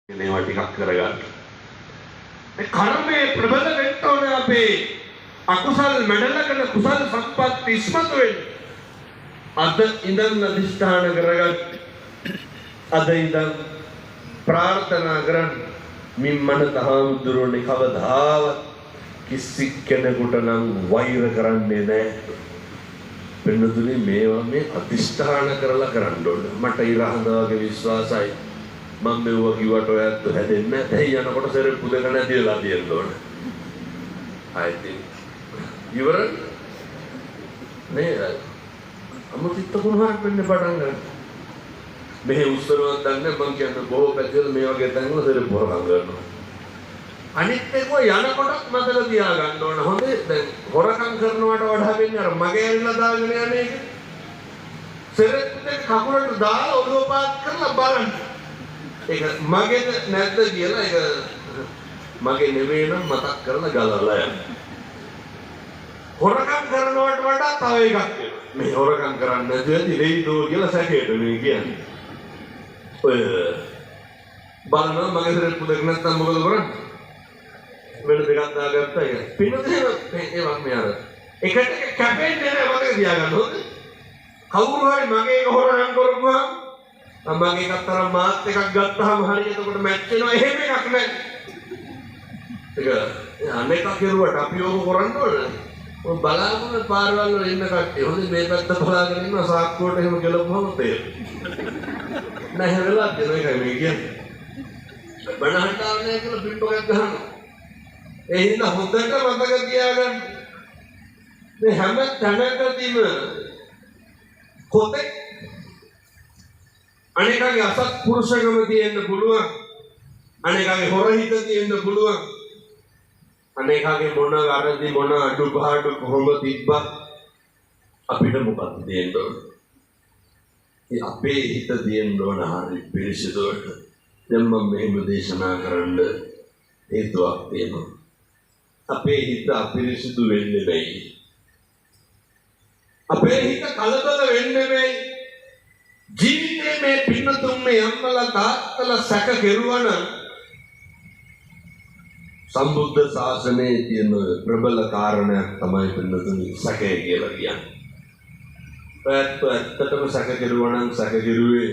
මේවා ටිකක් කරගන්න. මේ කර්මයේ ප්‍රබල වෙන්න ඕනේ අපේ අකුසල් මැඩලකන කුසල් සම්පත් ඉස්මතු වෙන්න. අද ඉඳන් අධිෂ්ඨාන කරගන්න. අද ඉඳන් ප්‍රාර්ථනා කරන්න. මිම්මන තහවුරුනේ කවදාවත් කිසි කෙනෙකුට නම් වෛර කරන්නේ නැහැ. වෙනතුනේ මේවා මේ අධිෂ්ඨාන කරලා කරන්න ඕනේ. මට ඉරහඳාගේ විශ්වාසයි. මම මෙව කිව්වට ඔයත් හැදෙන්නේ නැහැ. යනකොට සෙරප්පු දෙක නැතිලා තියෙන්න ඕන. ආයිත් ඉවර නේ අමුතිත් කොහොමද වෙන්න පටන් ගන්න. මෙහෙ උස්සරවත් දන්නේ මම කියන්නේ බොහෝ පැතිවල මේ වගේ තැන්වල සෙරප්පු හොරකම් කරනවා. අනිත් එක යනකොටත් මතක තියාගන්න ඕන. හොඳේ දැන් හොරකම් කරනවට වඩා වෙන්නේ අර මගේ ඇරිලා දාගෙන යන්නේ ඒක. සෙරප්පු දෙක කකුලට දාලා ඔළුව පාත් කරලා බලන්න. ඒක මගේ නැද්ද කියලා ඒක මගේ නෙවෙයි නම් මතක් කරලා ගලවලා යන්න. හොරකම් කරනවට වඩා තව එකක් වෙනවා. මේ හොරකම් කරන්නේ නැතිවදී වෙයිදෝ කියලා සැකේට මේ කියන්නේ. ඔය බලනවා මගේ සෙරප්පු දෙක නැත්තම් මොකද කරන්නේ? වෙන දෙකක් දාගත්තා ඒක. පින්නතේ ඒවත් මේ අර එකට කැපෙන්නේ නැහැ මතක තියාගන්න ඕනේ. කවුරු හරි මගේ එක හොරකම් කරපුවාම මම එකක් තරම් මාත් එකක් ගත්තාම හරියට එතකොට මැච් වෙනවා. එහෙම එකක් නැහැ. ඒක අනේක කෙරුවට අපි ඕක කරන්න ඕනේ. ඔය බලාගෙන පාරවල් වල ඉන්න කට්ටිය හොඳේ මේ පැත්ත බලාගෙන ඉන්නවා සාක්කුවට එහෙම ගලපුවම තේරෙනවා. නැහැ වෙලා දෙන එකයි මේ කියන්නේ. බණහන්ට ආවනේ කියලා පිට්ටෝ එකක් ගහනවා. ඒ හින්දා හොඳට මතක තියාගන්න. මේ හැම තැනකදීම කොතේ අනේකගේ අසත්පුරුෂකම තියෙන්න පුළුවන්. අනේකගේ හොරහිත තියෙන්න පුළුවන්. අනේකගේ මොන අරදි මොන අඩුපාඩු කොහොම තිබ්බත් අපිට මොකක්ද දෙන්න ඕන? ඒ අපේ හිත දෙන්න ඕන හරි පිරිසිදුවට. දැන් මම මෙහෙම දේශනා කරන්න හේතුවක් තියෙනවා. අපේ හිත අපිරිසිදු වෙන්නේ නැහැ. අපේ හිත කලබල වෙන්නේ නැහැ. ජීවිතේ මේ පින්නතුන් මේ අම්මලා තාත්තලා සැක කෙරුවන සම්බුද්ධ ශාසනයේ තියෙන ප්‍රබල කාරණයක් තමයි පින්නතුන් සැකය කියලා කියන්නේ. ඇත්තටම සැක කෙරුවනම් සැක කෙරුවේ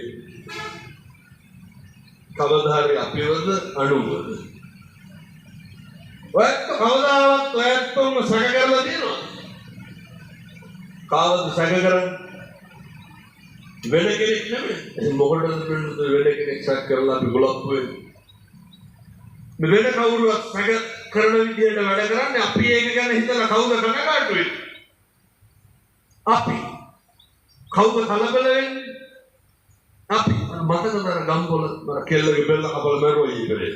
කවදාහරි අපිවද අනුවද? ඔයත් කවදාවත් ඔයත්ම සැක කරලා තියෙනවා. කාවද සැක කරන්නේ? වෙන කෙනෙක් නෙමෙයි. මොකටද වෙන කෙනෙක් සැක කරලා අපි ගොලප්පු වෙන්නේ? මේ වෙන කවුරුවත් සැක කරන විදිහට වැඩ කරන්නේ අපි ඒක ගැන හිතලා කවුද කනගාටු වෙන්නේ? අපි. කවුද කලබල වෙන්නේ? අපි. මතකද අර ගම්පොළ කෙල්ලගේ බෙල්ල කපලා මරුවා ඊපෙරේ.